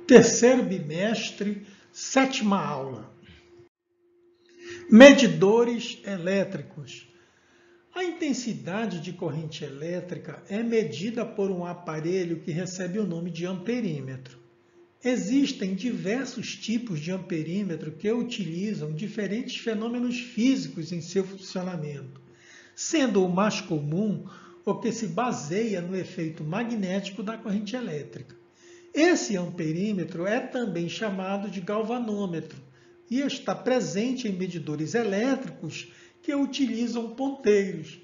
Terceiro bimestre, sétima aula. Medidores elétricos. A intensidade de corrente elétrica é medida por um aparelho que recebe o nome de amperímetro. Existem diversos tipos de amperímetro que utilizam diferentes fenômenos físicos em seu funcionamento, sendo o mais comum o que se baseia no efeito magnético da corrente elétrica. Esse amperímetro é também chamado de galvanômetro e está presente em medidores elétricos que utilizam ponteiros,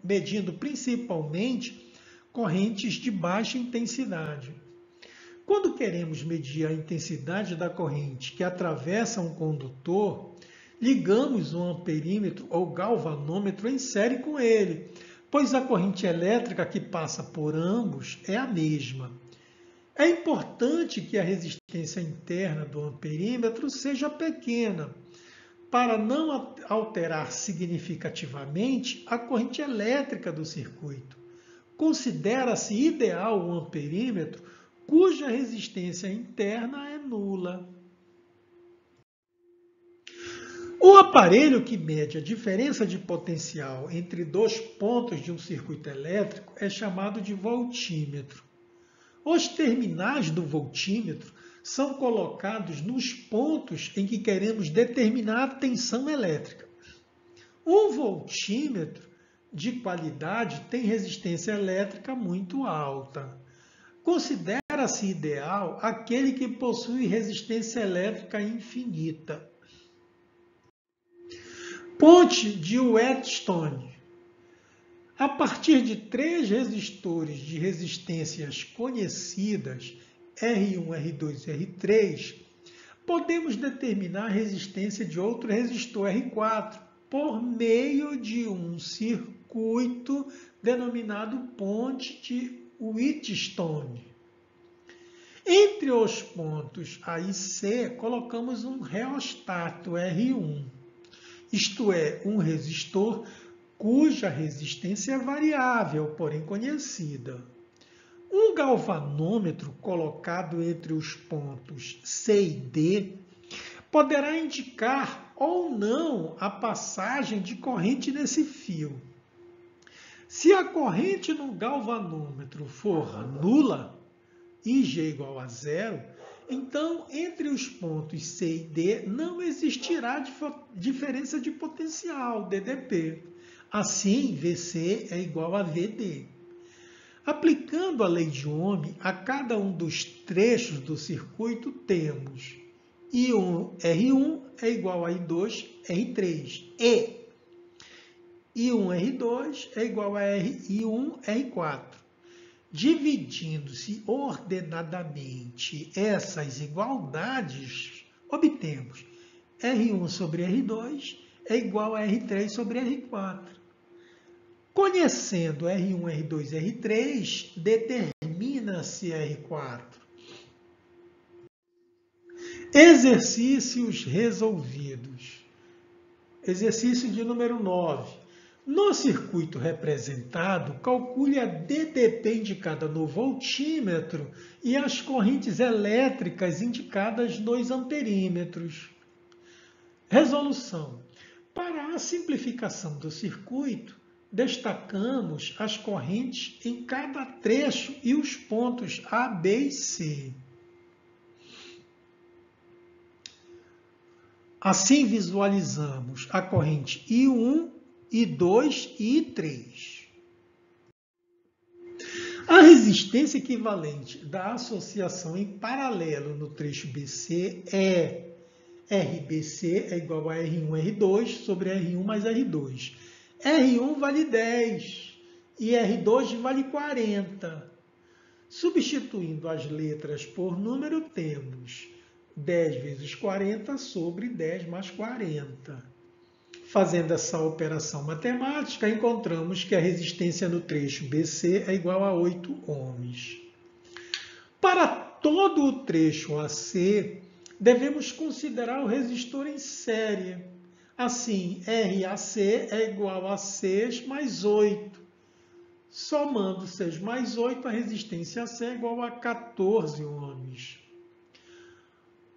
medindo principalmente correntes de baixa intensidade. Quando queremos medir a intensidade da corrente que atravessa um condutor, ligamos o amperímetro ou galvanômetro em série com ele, pois a corrente elétrica que passa por ambos é a mesma. É importante que a resistência interna do amperímetro seja pequena, para não alterar significativamente a corrente elétrica do circuito. Considera-se ideal um amperímetro cuja resistência interna é nula. O aparelho que mede a diferença de potencial entre dois pontos de um circuito elétrico é chamado de voltímetro. Os terminais do voltímetro são colocados nos pontos em que queremos determinar a tensão elétrica. Um voltímetro de qualidade tem resistência elétrica muito alta. Considera-se ideal aquele que possui resistência elétrica infinita. Ponte de Wheatstone. A partir de três resistores de resistências conhecidas, R1, R2 e R3, podemos determinar a resistência de outro resistor R4 por meio de um circuito denominado ponte de Wheatstone. Entre os pontos A e C, colocamos um reostato R1, isto é, um resistor cuja resistência é variável, porém conhecida. Um galvanômetro colocado entre os pontos C e D poderá indicar ou não a passagem de corrente nesse fio. Se a corrente no galvanômetro for nula, IG igual a zero, então entre os pontos C e D não existirá diferença de potencial, DDP. Assim, VC é igual a VD. Aplicando a lei de Ohm a cada um dos trechos do circuito, temos I1 R1 é igual a I2 R3 e I1 R2 é igual a I1 R4. Dividindo-se ordenadamente essas igualdades, obtemos R1 sobre R2 é igual a R3 sobre R4. Conhecendo R1, R2 e R3, determina-se R4. Exercícios resolvidos. Exercício de número 9. No circuito representado, calcule a DDP indicada no voltímetro e as correntes elétricas indicadas nos amperímetros. Resolução. Para a simplificação do circuito, destacamos as correntes em cada trecho e os pontos A, B e C. Assim, visualizamos a corrente I1, I2 e I3. A resistência equivalente da associação em paralelo no trecho BC é RBC é igual a R1, R2 sobre R1 mais R2. R1 vale 10 e R2 vale 40. Substituindo as letras por número, temos 10 vezes 40 sobre 10 mais 40. Fazendo essa operação matemática, encontramos que a resistência no trecho BC é igual a 8 ohms. Para todo o trecho AC, devemos considerar o resistor em série. Assim, RAC é igual a 6 mais 8. Somando 6 mais 8, a resistência C é igual a 14 ohms.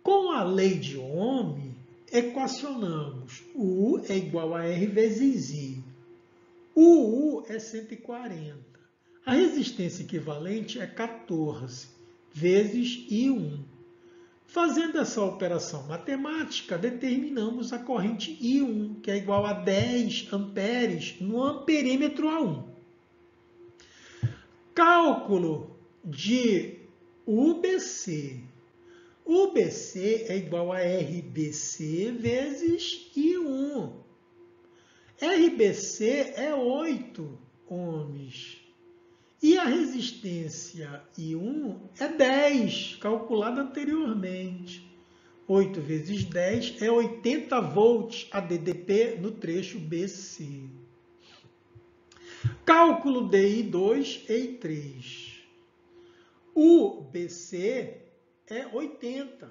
Com a lei de Ohm, equacionamos o U é igual a R vezes I. O U é 140. A resistência equivalente é 14 vezes I1. Fazendo essa operação matemática, determinamos a corrente I1, que é igual a 10 amperes no amperímetro A1. Cálculo de UBC. UBC é igual a RBC vezes I1. RBC é 8 ohms. E a resistência I1 é 10, calculada anteriormente. 8 vezes 10 é 80 volts a DDP no trecho BC. Cálculo de I2 e I3. O BC é 80,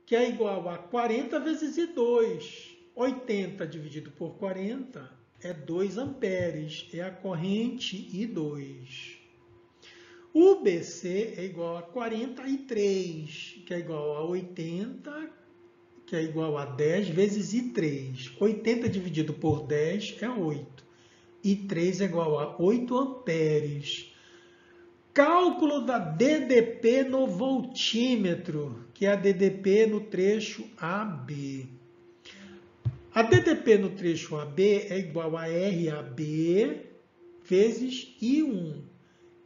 que é igual a 40 vezes I2. 80 dividido por 40 é 2 amperes, é a corrente I2. O BC é igual a 43, que é igual a 80, que é igual a 10 vezes I3. 80 dividido por 10 é 8. I3 é igual a 8 amperes. Cálculo da DDP no voltímetro, que é a DDP no trecho AB. A DDP no trecho AB é igual a RAB vezes I1.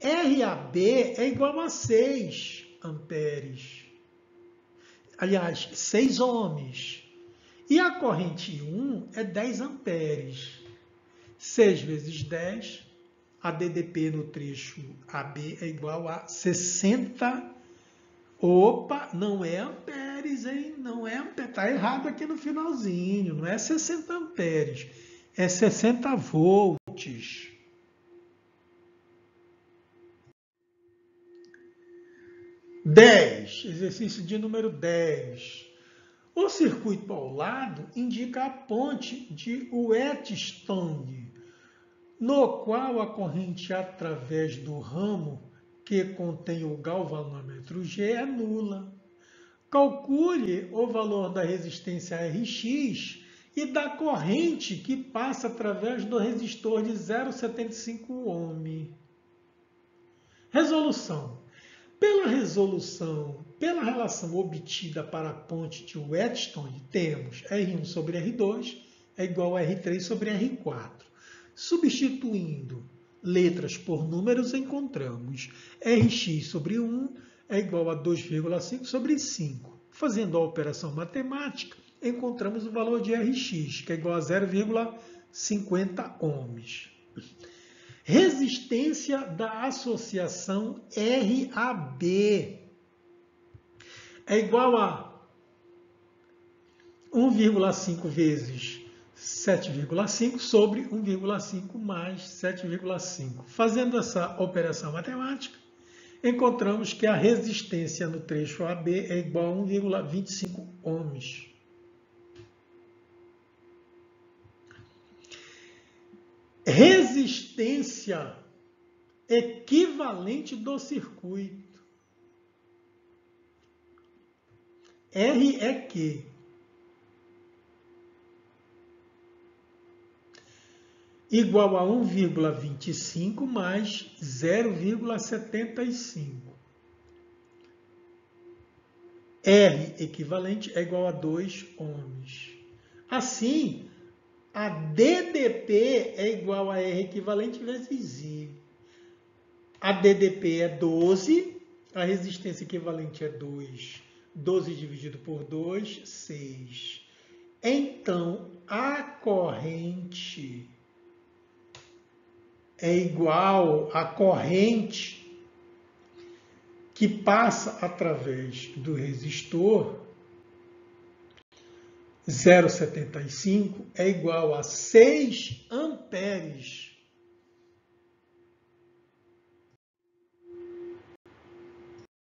RAB é igual a 6 amperes. Aliás, 6 ohms. E a corrente I1 é 10 amperes. 6 vezes 10, a DDP no trecho AB é igual a 60. Opa, não é amperes, hein? Não é amperes. Está errado aqui no finalzinho. Não é 60 amperes. É 60 volts. Exercício de número 10. O circuito ao lado indica a ponte de Wheatstone, no qual a corrente através do ramo que contém o galvanômetro G é nula. Calcule o valor da resistência Rx e da corrente que passa através do resistor de 0,75 ohm. Resolução. Pela relação obtida para a ponte de Wheatstone, temos R1 sobre R2 é igual a R3 sobre R4. Substituindo letras por números, encontramos Rx sobre 1 é igual a 2,5 sobre 5. Fazendo a operação matemática, encontramos o valor de Rx, que é igual a 0,50 ohms. Resistência da associação RAB é igual a 1,5 vezes 7,5 sobre 1,5 mais 7,5. Fazendo essa operação matemática, encontramos que a resistência no trecho AB é igual a 1,25 ohms. Resistência equivalente do circuito. R é Q. Igual a 1,25 mais 0,75. R equivalente é igual a 2 ohms. Assim, a DDP é igual a R equivalente vezes I. A DDP é 12, a resistência equivalente é 2. 12 dividido por 2, 6. Então, a corrente é igual à corrente que passa através do resistor 0,75 é igual a 6 amperes.